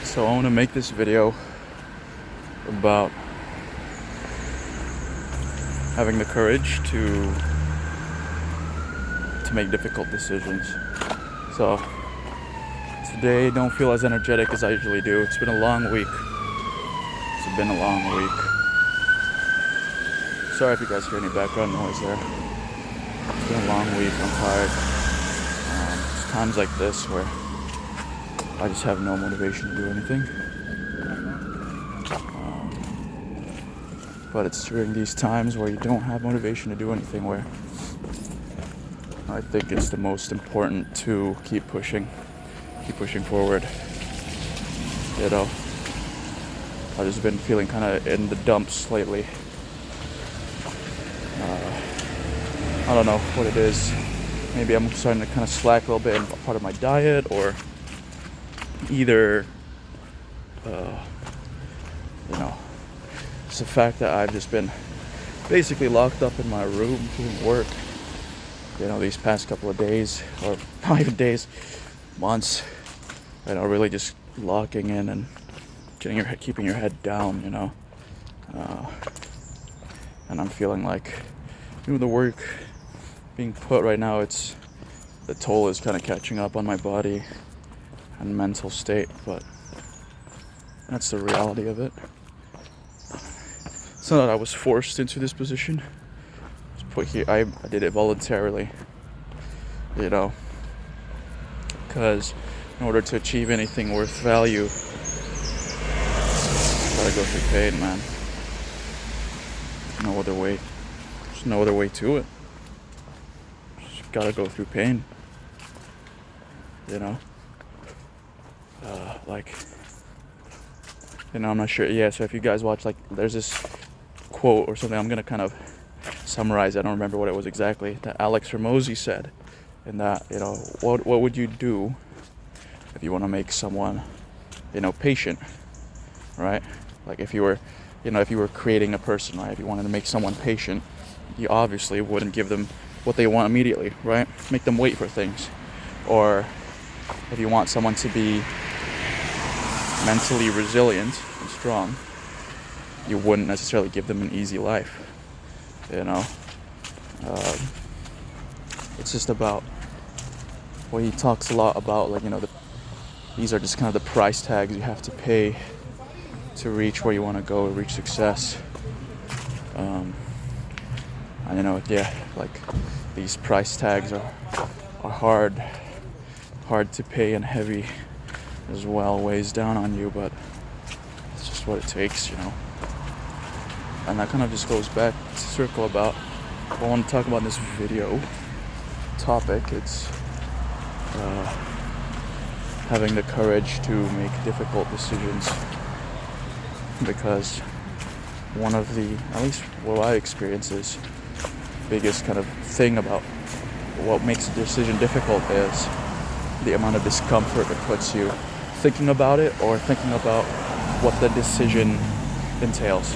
So I want to make this video about having the courage to make difficult decisions. So today don't feel as energetic as I usually do. It's been a long week. It's been a long week. Sorry if you guys hear any background noise there. It's been a long week. I'm tired. It's times like this where I just have no motivation to do anything. But it's during these times where you don't have motivation to do anything where I think it's the most important to keep pushing forward. You know, I've just been feeling kind of in the dumps lately. I don't know what it is. Maybe I'm starting to kind of slack a little bit in part of my diet, or either, it's the fact that I've just been basically locked up in my room doing work, these past couple of days, or not even days, months, really just locking in and keeping your head down, and I'm feeling like, the work being put right now, the toll is kind of catching up on my body and mental state, but that's the reality of it. It's not that I was forced into this position. I was put here. I did it voluntarily, because in order to achieve anything worth value, you gotta go through pain, man. No other way. There's no other way to it. Just gotta go through pain. I'm not sure. Yeah, so if you guys watch, there's this quote or something, I'm gonna kind of summarize. I don't remember what it was exactly, that Alex Hormozi said, and that, what would you do if you want to make someone, patient, right? Like if you were creating a person, right? If you wanted to make someone patient, you obviously wouldn't give them what they want immediately, right? Make them wait for things. Or if you want someone to be mentally resilient and strong, you wouldn't necessarily give them an easy life. It's just about, well, he talks a lot about, these are just kind of the price tags you have to pay to reach where you want to go, reach success. These price tags are hard to pay and heavy as well, weighs down on you, but it's just what it takes, And that kind of just goes back to circle about what I want to talk about in this video topic. It's having the courage to make difficult decisions, because one of the, at least what I experience, is biggest kind of thing about what makes a decision difficult is the amount of discomfort it puts you thinking about it, or thinking about what the decision entails,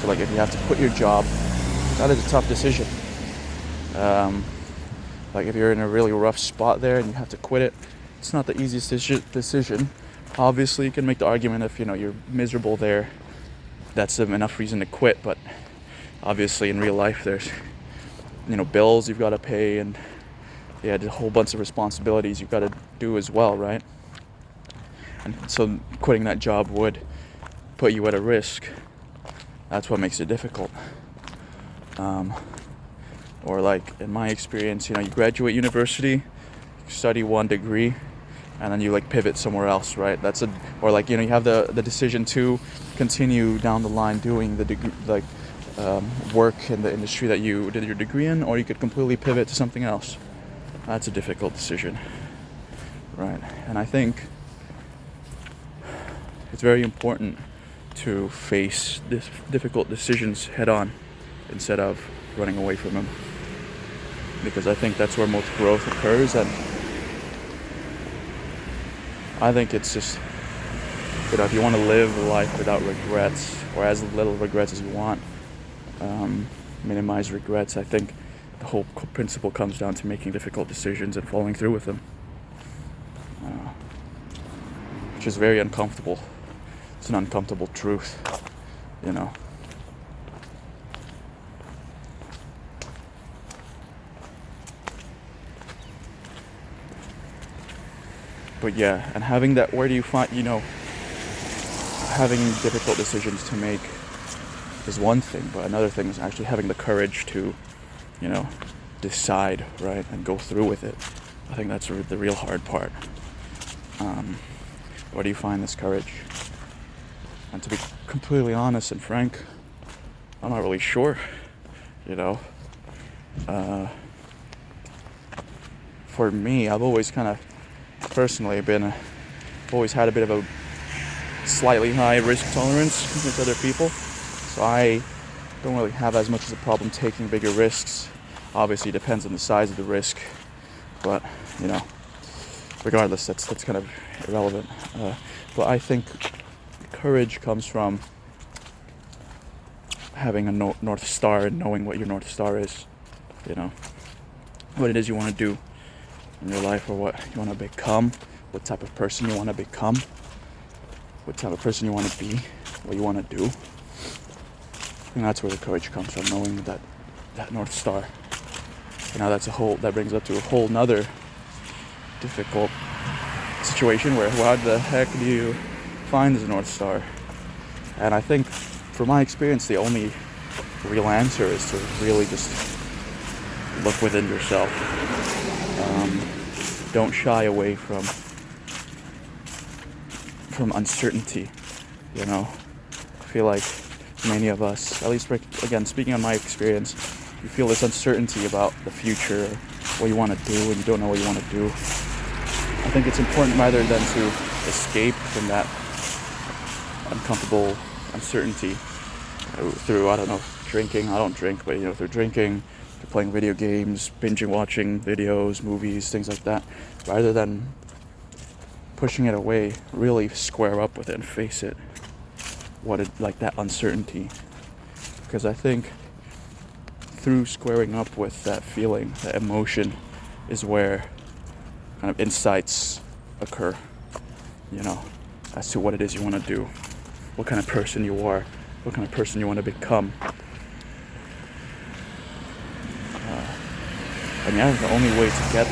So if you have to quit your job, that is a tough decision. If you're in a really rough spot there and you have to quit it, it's not the easiest decision. Obviously, you can make the argument if, you're miserable there, that's enough reason to quit, but obviously in real life there's, bills you've got to pay, and a whole bunch of responsibilities you've got to do as well, right? And so quitting that job would put you at a risk. That's what makes it difficult. Or in my experience, you graduate university, you study one degree, and then you pivot somewhere else, right? You have the decision to continue down the line doing the degree, work in the industry that you did your degree in, or you could completely pivot to something else. That's a difficult decision, right? And I think it's very important to face this difficult decisions head on instead of running away from them, because I think that's where most growth occurs. And I think it's just, if you want to live a life without regrets, or as little regrets as you want, minimize regrets, I think the whole principle comes down to making difficult decisions and following through with them. which is very uncomfortable. It's an uncomfortable truth, you know. But yeah, and having that, where do you find, having difficult decisions to make is one thing, but another thing is actually having the courage to, decide, right, and go through with it. I think that's the real hard part. Where do you find this courage? And to be completely honest and frank, I'm not really sure, For me, I've always kind of personally always had a bit of a slightly high risk tolerance compared to other people. So I don't really have as much as a problem taking bigger risks. Obviously, it depends on the size of the risk, but regardless, that's kind of irrelevant. But I think courage comes from having a North Star and knowing what your North Star is. What it is you want to do in your life, or what you want to become, what type of person you want to become, what type of person you want to be, what you want to do. And that's where the courage comes from, knowing that North Star. That brings up to a whole nother difficult situation where how the heck do you find the North Star? And I think, from my experience, the only real answer is to really just look within yourself. Don't shy away from uncertainty. I feel like many of us, at least again speaking on my experience, you feel this uncertainty about the future, what you want to do, and you don't know what you want to do. I think it's important rather than to escape from that uncomfortable uncertainty through, drinking. I don't drink, but through drinking, through playing video games, binging, watching videos, movies, things like that. Rather than pushing it away, really square up with it and face it. That uncertainty. Because I think through squaring up with that feeling, that emotion, is where kind of insights occur, as to what it is you want to do, what kind of person you are, what kind of person you want to become. The only way to get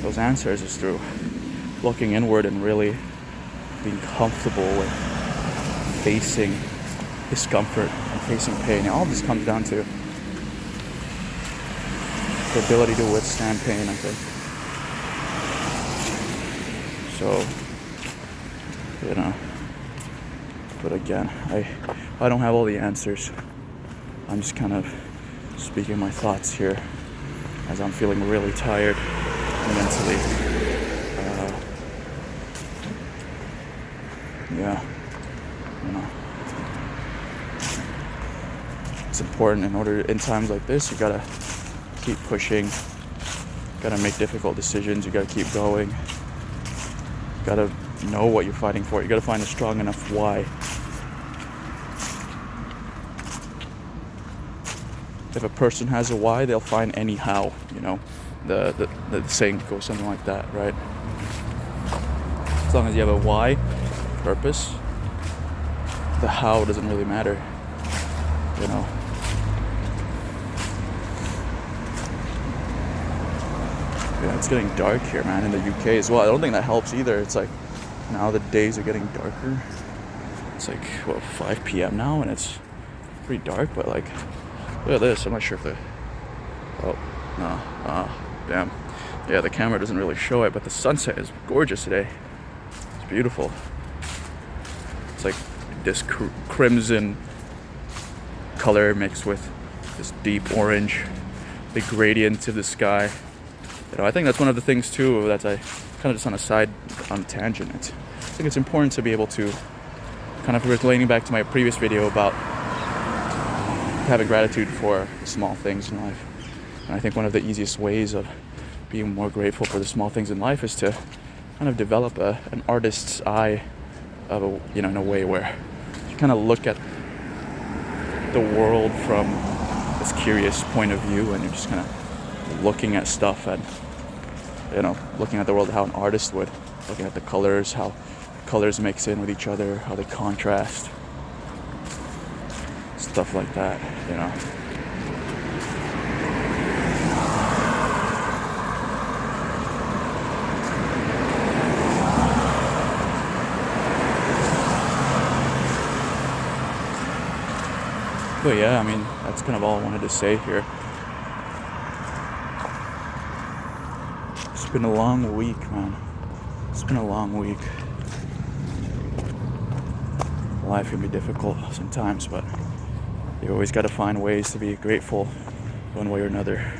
those answers is through looking inward and really being comfortable with facing discomfort and facing pain. All of this comes down to the ability to withstand pain, I think. So, but again, I don't have all the answers. I'm just kind of speaking my thoughts here as I'm feeling really tired mentally. It's important in times like this, you gotta keep pushing, gotta make difficult decisions, you gotta keep going, you gotta know what you're fighting for, you gotta find a strong enough why. If a person has a why, they'll find any how, the saying goes something like that, right? As long as you have a why, purpose, the how doesn't really matter, Yeah, it's getting dark here, man, in the UK as well. I don't think that helps either. It's like, now the days are getting darker. It's like, 5 p.m. now, and it's pretty dark, but look at this. I'm not sure if damn. Yeah, the camera doesn't really show it, but the sunset is gorgeous today. It's beautiful. It's like this crimson color mixed with this deep orange, the gradient of the sky. I think that's one of the things too that I kind of just on a tangent. I think it's important to be able to kind of relating back to my previous video about having gratitude for the small things in life. And I think one of the easiest ways of being more grateful for the small things in life is to kind of develop an artist's eye in a way where you kind of look at the world from this curious point of view, and you're just kind of looking at stuff and looking at the world how an artist would, looking at the colors, how colors mix in with each other, how they contrast, stuff like that, you know. But yeah, I mean, that's kind of all I wanted to say here. It's been a long week, man. It's been a long week. Life can be difficult sometimes, but you always got to find ways to be grateful one way or another.